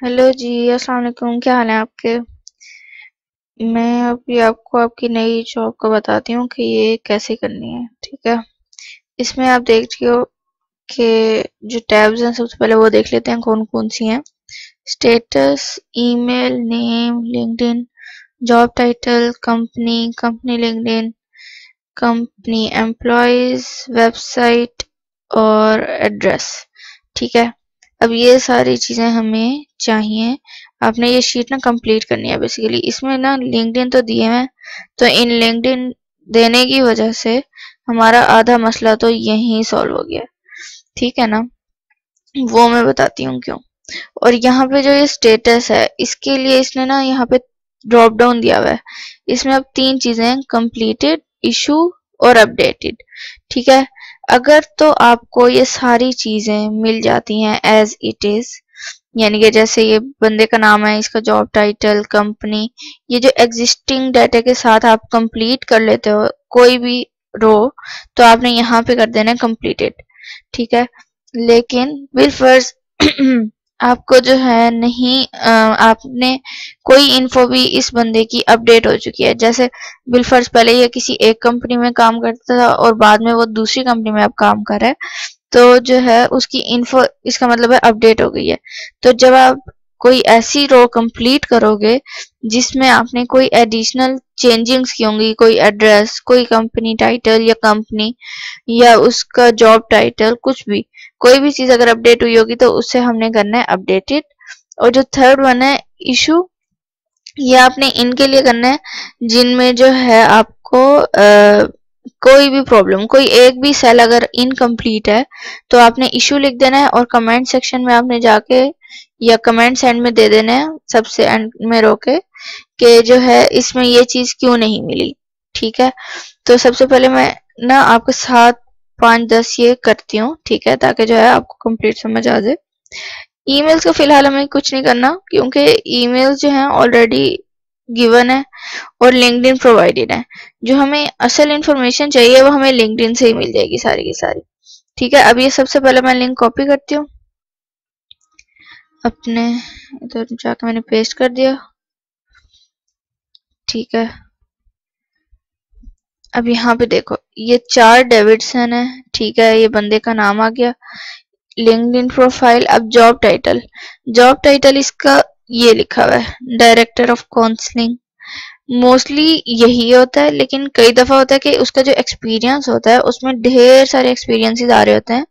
Hello जी, अस्सलाम वालेकुम। क्या हाल है आपके? मैं अभी आपको आपकी नई जॉब का बताती हूँ कि ये कैसे करनी है। ठीक है, इसमें आप देख रही हो कि जो टैब्स हैं सबसे पहले वो देख लेते हैं कौन कौन सी हैं। Status, email, name, LinkedIn, job title, company, company LinkedIn, company employees, website और एड्रेस। ठीक है, अब ये सारी चीजें हमें चाहिए। आपने ये शीट ना कंप्लीट करनी है। बेसिकली इसमें ना लिंक्डइन तो दिए हैं, तो इन लिंक्डइन देने की वजह से हमारा आधा मसला तो यहीं सॉल्व हो गया। ठीक है ना, वो मैं बताती हूँ क्यों। और यहाँ पे जो ये स्टेटस है इसके लिए इसने ना यहाँ पे ड्रॉप डाउन दिया हुआ है। इसमें अब तीन चीजें हैं, कंप्लीटेड, इशू और अपडेटेड। ठीक है, अगर तो आपको ये सारी चीजें मिल जाती हैं एज इट इज, यानी कि जैसे ये बंदे का नाम है, इसका जॉब टाइटल, कंपनी, ये जो एग्जिस्टिंग डाटा के साथ आप कंप्लीट कर लेते हो कोई भी रो, तो आपने यहाँ पे कर देना है कंप्लीटेड। ठीक है, लेकिन विल फर्ज आपको जो है नहीं आपने कोई इन्फो भी इस बंदे की अपडेट हो चुकी है। जैसे बिलफर्ज पहले ये किसी एक कंपनी में काम करता था और बाद में वो दूसरी कंपनी में अब काम कर रहा है, तो जो है उसकी इन्फो, इसका मतलब है अपडेट हो गई है। तो जब आप कोई ऐसी रो कंप्लीट करोगे जिसमें आपने कोई एडिशनल चेंजिंग्स की होंगी, कोई एड्रेस, कोई कंपनी टाइटल या कंपनी या उसका जॉब टाइटल, कुछ भी कोई भी चीज अगर अपडेट हुई होगी तो उससे हमने करना है अपडेटेड। और जो थर्ड वन है इशू, ये आपने इनके लिए करना है जिनमें जो है आपको कोई भी प्रॉब्लम, कोई एक भी सेल अगर इनकम्प्लीट है तो आपने इशू लिख देना है और कमेंट सेक्शन में आपने जाके या कमेंट एंड में दे देना है, सबसे एंड में रोके कि जो है इसमें ये चीज क्यों नहीं मिली। ठीक है, तो सबसे पहले मैं ना आपके साथ 5-10 ये करती हूँ। ठीक है, ताकि जो है आपको कंप्लीट समझ आ जाए। ईमेल्स को फिलहाल हमें कुछ नहीं करना क्योंकि ईमेल्स जो हैं ऑलरेडी गिवन है और लिंक्डइन प्रोवाइडेड है। जो हमें असल इंफॉर्मेशन चाहिए वो हमें लिंक्डइन से ही मिल जाएगी सारी की सारी। ठीक है, अब ये सबसे पहले मैं लिंक कॉपी करती हूँ अपने, इधर जाके मैंने पेस्ट कर दिया। ठीक है, अब यहाँ पे देखो ये 4 डेविडसन है। ठीक है, ये बंदे का नाम आ गया, लिंक्डइन प्रोफाइल। अब जॉब टाइटल, जॉब टाइटल इसका ये लिखा हुआ है डायरेक्टर ऑफ काउंसलिंग। मोस्टली यही होता है, लेकिन कई दफा होता है कि उसका जो एक्सपीरियंस होता है उसमें ढेर सारे एक्सपीरियंसेस आ रहे होते हैं,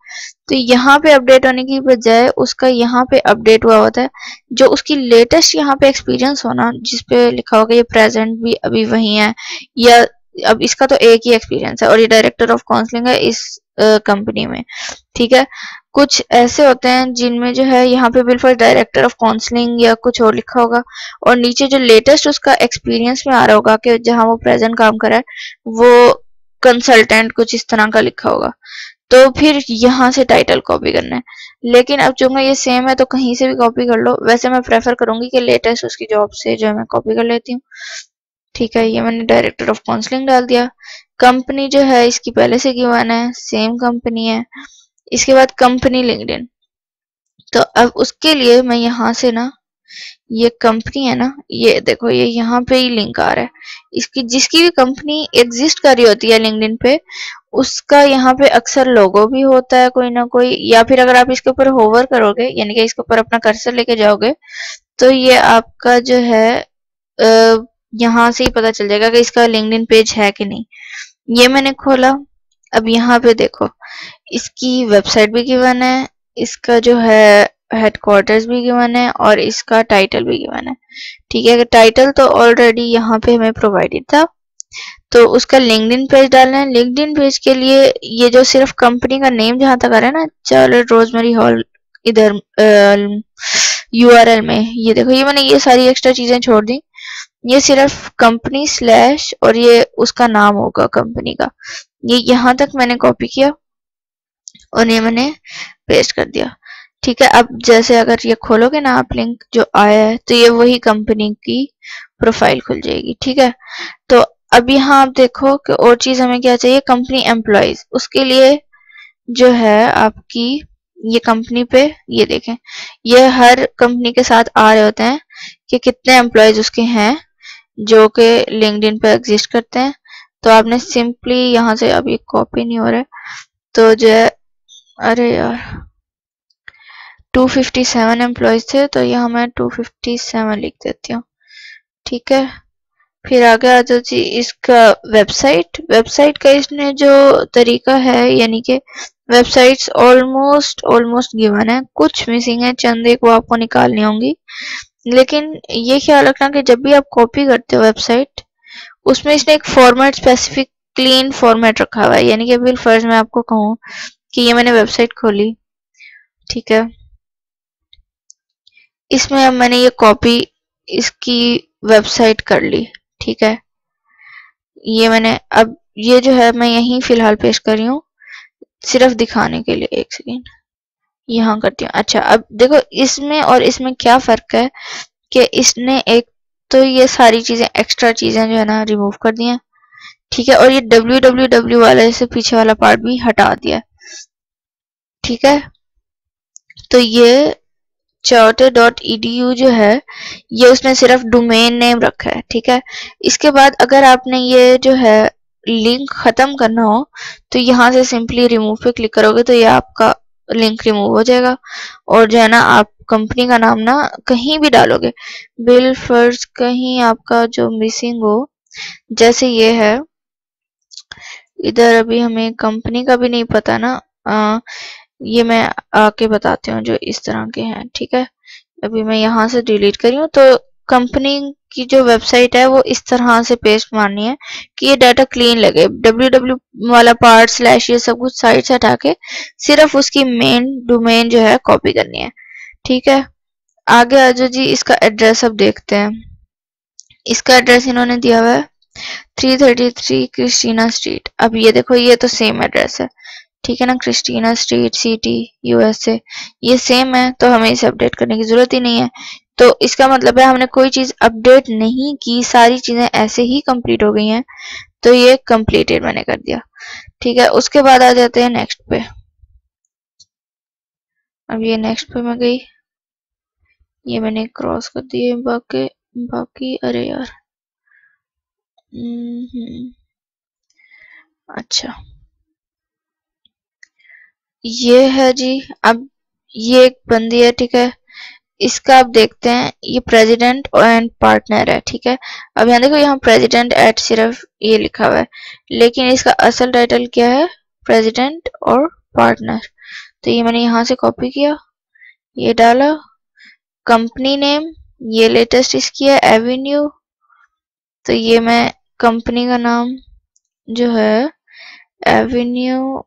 तो यहाँ पे अपडेट होने की बजाय उसका यहाँ पे अपडेट हुआ होता है। जो उसकी लेटेस्ट यहाँ पे एक्सपीरियंस होना जिसपे लिखा होगा ये प्रेजेंट भी अभी वही है, या अब इसका तो एक ही एक्सपीरियंस है और ये डायरेक्टर ऑफ काउंसलिंग है इस कंपनी में। ठीक है, कुछ ऐसे होते हैं जिनमें जो है यहाँ पे बिल्कुल डायरेक्टर ऑफ काउंसलिंग या कुछ और लिखा होगा और नीचे जो लेटेस्ट उसका एक्सपीरियंस में आ रहा होगा कि जहाँ वो प्रेजेंट काम कर रहा है वो कंसल्टेंट कुछ इस तरह का लिखा होगा। तो फिर यहाँ से टाइटल कॉपी करना है। लेकिन अब चूंकि ये सेम है तो कहीं से भी कॉपी कर लो। वैसे मैं प्रेफर करूंगी कि लेटेस्ट उसकी जॉब से जो है मैं कॉपी कर लेती हूँ। ठीक है, ये मैंने डायरेक्टर ऑफ काउंसलिंग डाल दिया। कंपनी जो है इसकी पहले से गिवन है, सेम कंपनी है। इसके बाद कंपनी लिंक्डइन, तो अब उसके लिए मैं यहाँ से ना ये कंपनी है ना, ये देखो ये यहाँ पे ही लिंक आ रहा है। इसकी जिसकी भी कंपनी एग्जिस्ट कर रही होती है लिंक्डइन पे उसका यहाँ पे अक्सर लोगो भी होता है कोई ना कोई, या फिर अगर आप इसके ऊपर होवर करोगे यानी कि इसके ऊपर अपना कर्सर लेके जाओगे तो ये आपका जो है यहाँ से ही पता चल जाएगा कि इसका लिंक्डइन पेज है कि नहीं। ये मैंने खोला, अब यहाँ पे देखो इसकी वेबसाइट भी गिवन है, इसका जो है हेडक्वार्टर्स भी गिवन है और इसका टाइटल भी गिवन है। ठीक है, टाइटल तो ऑलरेडी यहाँ पे हमें प्रोवाइडेड था, तो उसका लिंक्डइन पेज डालना है। लिंक्डइन पेज के लिए ये जो सिर्फ कंपनी का नेम जहां तक आ रहा है ना, चार्लोट रोजमेरी हॉल, इधर यूआरएल में ये देखो ये मैंने ये सारी एक्स्ट्रा चीजें छोड़ दी। ये सिर्फ कंपनी स्लैश और ये उसका नाम होगा कंपनी का, ये यहाँ तक मैंने कॉपी किया और ये मैंने पेस्ट कर दिया। ठीक है, अब जैसे अगर ये खोलोगे ना आप लिंक जो आया है तो ये वही कंपनी की प्रोफाइल खुल जाएगी। ठीक है, तो अब यहाँ आप देखो कि और चीज हमें क्या चाहिए, कंपनी एम्प्लॉयज। उसके लिए जो है आपकी ये कंपनी पे ये देखें, ये हर कंपनी के साथ आ रहे होते हैं कि कितने एम्प्लॉयज उसके हैं जो कि लिंक्डइन पे एग्जिस्ट करते हैं। तो आपने सिंपली यहाँ से, अब ये कॉपी नहीं हो रहा है तो जो है, अरे यार 257 एम्प्लॉयज थे तो यहाँ मैं 257 लिख देती हूँ। ठीक है, फिर आगे आ जाओ जी इसका वेबसाइट का इसने जो तरीका है, यानी कि वेबसाइट्स ऑलमोस्ट गिवन है, कुछ मिसिंग है, चंद एक वो आपको निकालनी होंगी। लेकिन ये ख्याल रखना कि जब भी आप कॉपी करते हो वेबसाइट, उसमें इसने एक फॉर्मेट स्पेसिफिक क्लीन फॉर्मेट रखा हुआ है। यानी कि बिल फर्ज मैं आपको कहूँ कि ये मैंने वेबसाइट खोली, ठीक है, इसमें अब मैंने ये कॉपी इसकी वेबसाइट कर ली, ठीक है, ये मैंने, अब ये जो है मैं यहीं फिलहाल पेश कर रही हूँ सिर्फ दिखाने के लिए। एक सेकेंड यहाँ करती हूँ। अच्छा, अब देखो इसमें और इसमें क्या फर्क है कि इसने एक तो ये सारी चीजें एक्स्ट्रा चीजें जो है ना रिमूव कर दी हैं, ठीक है, और ये www वाले से पीछे वाला पार्ट भी हटा दिया, ठीक है। तो ये charter.edu जो है ये उसने सिर्फ डोमेन नेम रखा है, ठीक है। इसके बाद अगर आपने ये जो है लिंक खत्म करना हो तो यहाँ से सिंपली रिमूव पे क्लिक करोगे तो ये आपका लिंक रिमूव हो जाएगा। और जो है ना आप कंपनी का नाम ना कहीं भी डालोगे, बिल फर्ज कहीं आपका जो मिसिंग हो, जैसे ये है इधर, अभी हमें कंपनी का भी नहीं पता ना, ये मैं आके बताती हूँ जो इस तरह के हैं, ठीक है। अभी मैं यहाँ से डिलीट करी हूँ तो कंपनी की जो वेबसाइट है वो इस तरह से पेस्ट मारनी है कि ये डाटा क्लीन लगे। www वाला पार्ट स्लैश ये सब कुछ साइड से हटा के सिर्फ उसकी मेन डोमेन जो है कॉपी करनी है, ठीक है। आगे आ जाओ जी, इसका एड्रेस अब देखते हैं। इसका एड्रेस इन्होंने दिया हुआ है 333 क्रिस्टीना स्ट्रीट। अब ये देखो ये तो सेम एड्रेस है, ठीक है ना, क्रिस्टीना स्ट्रीट सिटी यूएसए, ये सेम है तो हमें इसे अपडेट करने की जरूरत ही नहीं है। तो इसका मतलब है हमने कोई चीज अपडेट नहीं की, सारी चीजें ऐसे ही कंप्लीट हो गई हैं, तो ये कंप्लीटेड मैंने कर दिया, ठीक है। उसके बाद आ जाते हैं नेक्स्ट पे। अब ये नेक्स्ट पे मैं गई, ये मैंने क्रॉस कर दिए बाकी बाकी, अरे यार अच्छा ये है जी। अब ये एक बंदी है, ठीक है, इसका आप देखते हैं, ये प्रेसिडेंट एंड पार्टनर है, ठीक है। अब यहाँ देखो, यहाँ प्रेसिडेंट एट सिर्फ ये लिखा हुआ है, लेकिन इसका असल टाइटल क्या है, प्रेसिडेंट और पार्टनर। तो ये मैंने यहाँ से कॉपी किया, ये डाला, कंपनी नेम ये लेटेस्ट इसकी है एवेन्यू, तो ये मैं कंपनी का नाम जो है एवेन्यू,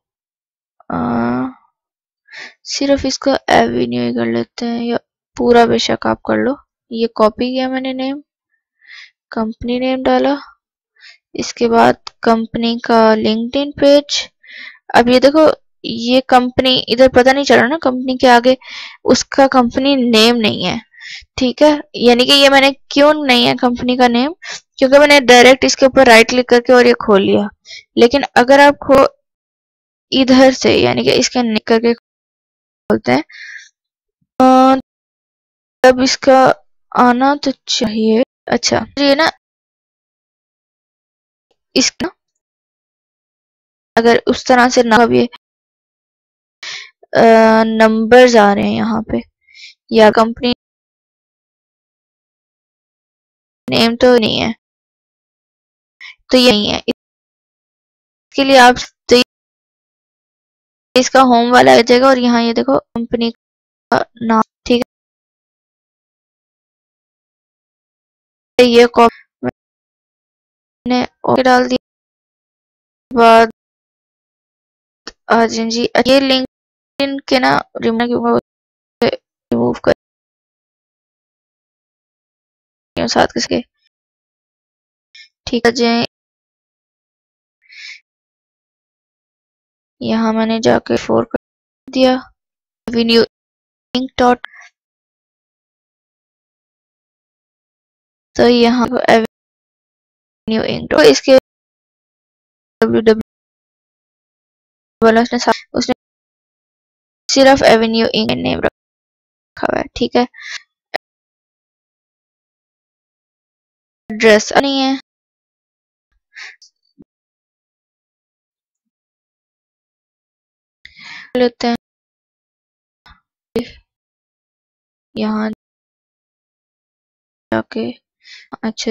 सिर्फ इसका एवेन्यू ही कर लेते हैं, या पूरा बेशक आप कर लो। ये कॉपी किया मैंने, नेम कंपनी नेम डाला, इसके बाद कंपनी का लिंक्डइन पेज। अब ये देखो, ये कंपनी इधर पता नहीं चल रहा ना, कंपनी के आगे उसका कंपनी नेम नहीं है, ठीक है। यानी कि ये मैंने क्यों नहीं है कंपनी का नेम, क्योंकि मैंने डायरेक्ट इसके ऊपर राइट क्लिक करके और ये खोल लिया। लेकिन अगर आप इधर से यानी कि इसके निक करके खोलते हैं तब इसका आना तो चाहिए। अच्छा ये ना, इसका अगर उस तरह से ना भी नंबर्स आ रहे हैं यहाँ पे, या कंपनी नेम तो नहीं है, तो ये नहीं है, इसके लिए आप तो इसका होम वाला आ जाएगा और यहाँ ये देखो कंपनी का नाम, ठीक है। ये कॉपी मैंने ओके डाल दिया, बाद जी ये लिंक के ना रिमूव कर साथ किसके, ठीक है जी। यहाँ मैंने जाके 4 कर दिया, एवेन्यू इंक डॉट, तो यहाँ एवेन्यू इंक डॉट, इसके www वाला उसने सिर्फ एवेन्यू इंक नेम रखा हुआ है, ठीक है। एड्रेस नहीं है, लेते हैं यहाँ जाके। अच्छा,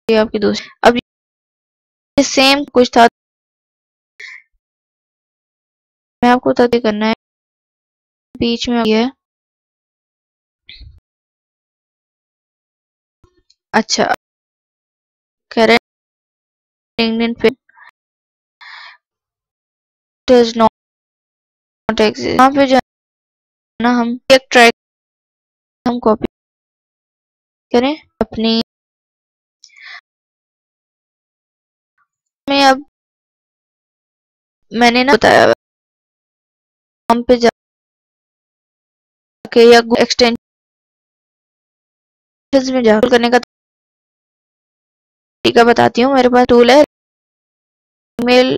ये आपकी दोस्त। अब ये सेम कुछ था, मैं आपको बता करना है बीच में ये। अच्छा, करेंट लिंक्डइन पे डज नॉट एग्जिस्ट, यहाँ पे जो है ना, हम एक ट्राई हम कॉपी करें अपनी में। अब मैंने ना बताया हम पे जाके या एक्सटेंशन में जाकर करने का तरीका बताती हूँ। मेरे पास टूल है ईमेल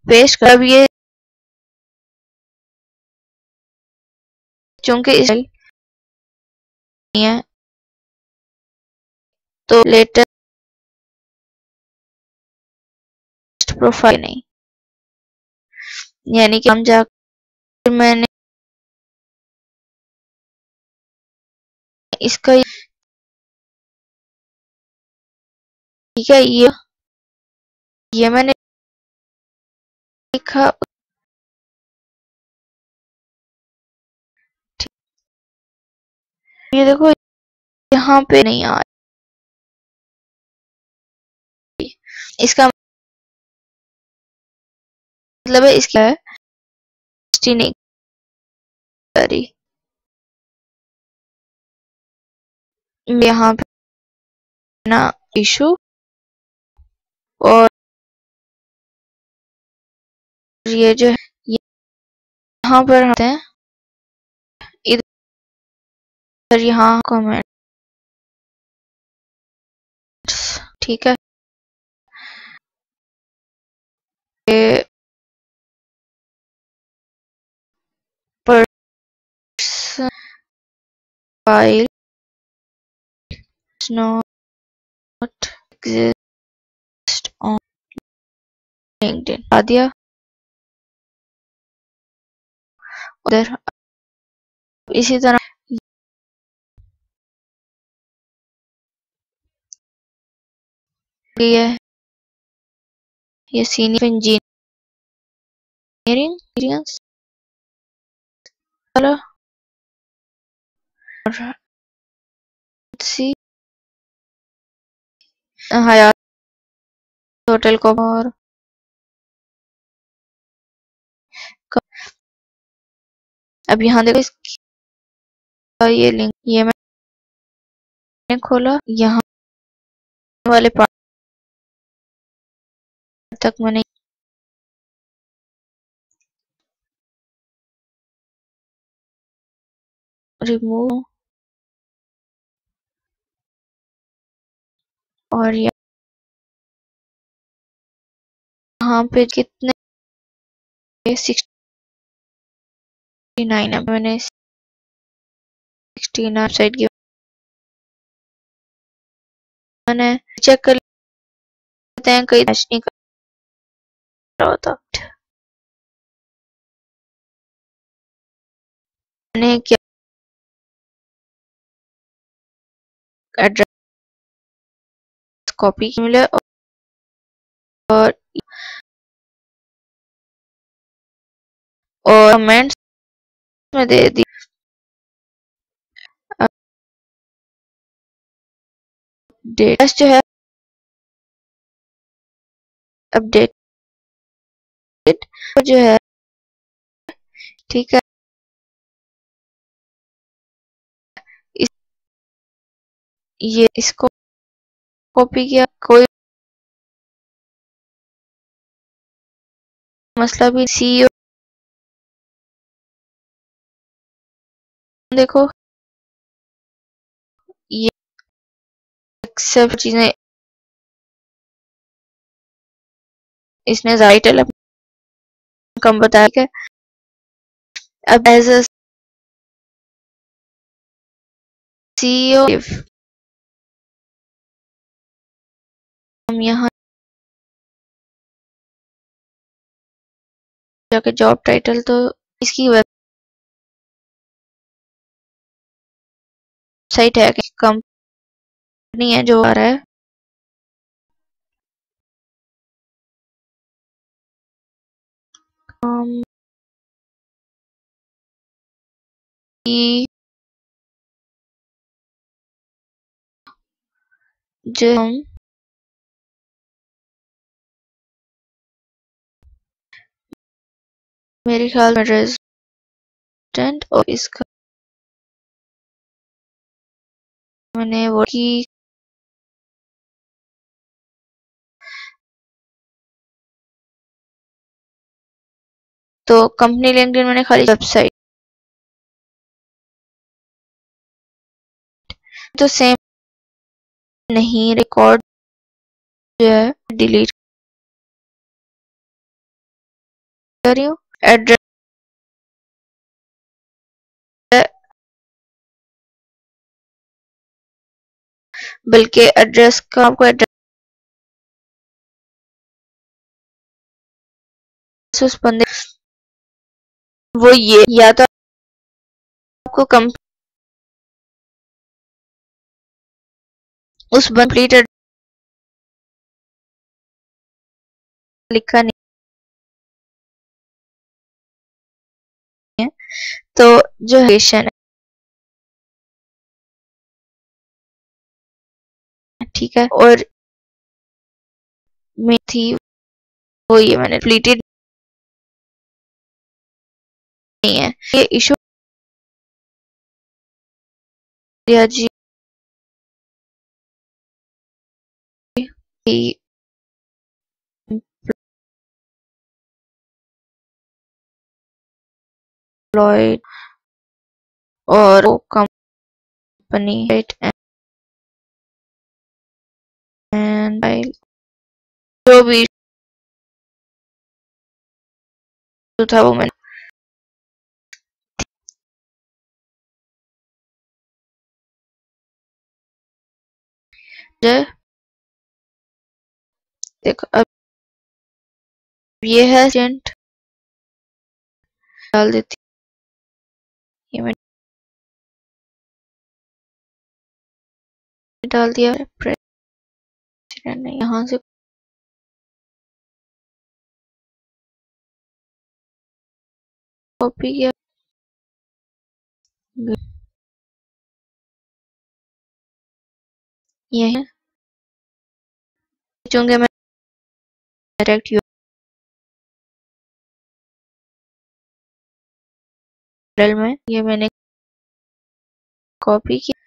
पेस्ट कर। अब ये चूंकि इस नहीं है तो लेटेस्ट प्रोफाइल नहीं, यानी कि हम जाकर मैंने इसका, ठीक है, ये मैंने लिखा। ये देखो यहाँ पे नहीं आ रही, इसका मतलब है इसका है नहीं कर रही। यहाँ पे ना इशू, और ये जो है यहाँ पर आते हैं, इधर यहाँ कमेंट्स, ठीक है। ये person file not exist on LinkedIn आ दिया उधर। इसी तरह ये सीनियर इंजीनियरिंग एक्सपीरियंस वाला, और सी हयात होटल को, और अब यहाँ देखो इसका ये लिंक, ये मैंने खोला, यहाँ वाले पार्ट तक मैंने रिमूव, और यहाँ पे कितने 69 है, मैंने 69 साइड की मैंने चेक कर लेते हैं, कहीं मैच नहीं कर रहा होता। मैंने क्या एड्रेस कॉपी मिला और कमेंट्स में दे दी। अपडेट जो है अपडेटेड जो है, ठीक है। इस, ये इसको कॉपी किया, कोई मसला भी। सीईओ देखो ये सब चीजें इसने टाइटल कम बताया कि अब एज अ सीईओ हम यहाँ जाके जॉब टाइटल तो इसकी वेबसाइट है कि कंपनी है जो आ रहा है कि जो हम मेरे ख्याल में रेजिडेंट और इसका मैंने वो की तो कंपनी लिंक्डइन मैंने खाली वेबसाइट तो सेम नहीं रिकॉर्ड जो है डिलीट कर रही हूँ एड्रेस बल्कि एड्रेस का आपको एड्रेस उस बंदे वो ये या तो आपको उस कंप्लीट लिखा नहीं है तो जो लोकेशन है ठीक है और में थी वो ये मैंने डिलीटेड नहीं है ये इशू दिया जी एम्प्लॉयड और कंपनी एंड जो भी इशू था वो मैंने देखो अब ये है एजेंट डाल देती ये मैंने डाल दिया प्रेसिडेंट ने यहाँ से कॉपी किया ये है चूंकि मैं डायरेक्ट यूआरएल में ये मैंने कॉपी किया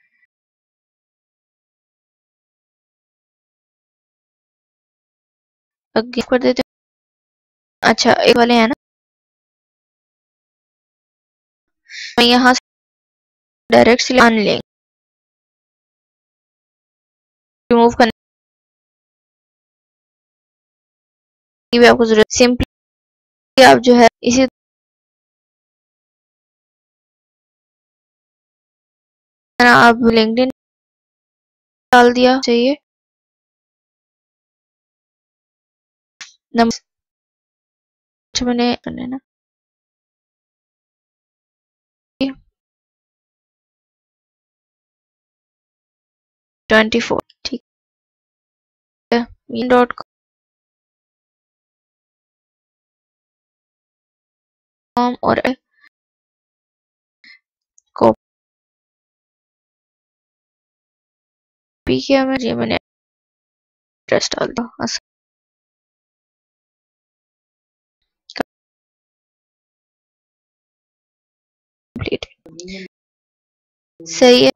आगे कर देते हैं अच्छा एक वाले हैं ना मैं यहाँ से डायरेक्ट सिलेक्ट लिंक रिमूव करने की भी आपको जरूरत सिंपली आप जो है इसी तरह आप लिंक्डइन डाल दिया चाहिए नंबर मैंने ना 24 ठीक है डॉट कॉम और कॉपी किया मैंने एड्रेस डाल दिया कंप्लीट सही है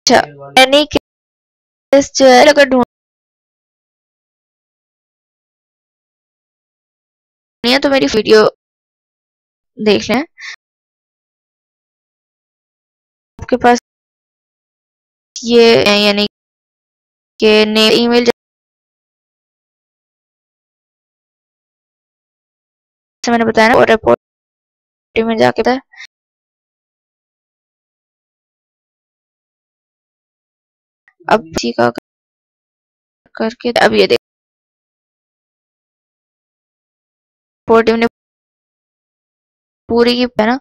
अच्छा एनी केस जो है अगर ढूंढनी है तो मेरी वीडियो देख लें आपके पास ये यानी कि ईमेल जैसे मैंने बताया ना, और रिपोर्ट में जाके था। अब इसी का करके अब ये देखो, रिपोर्ट ने पूरी की है ना,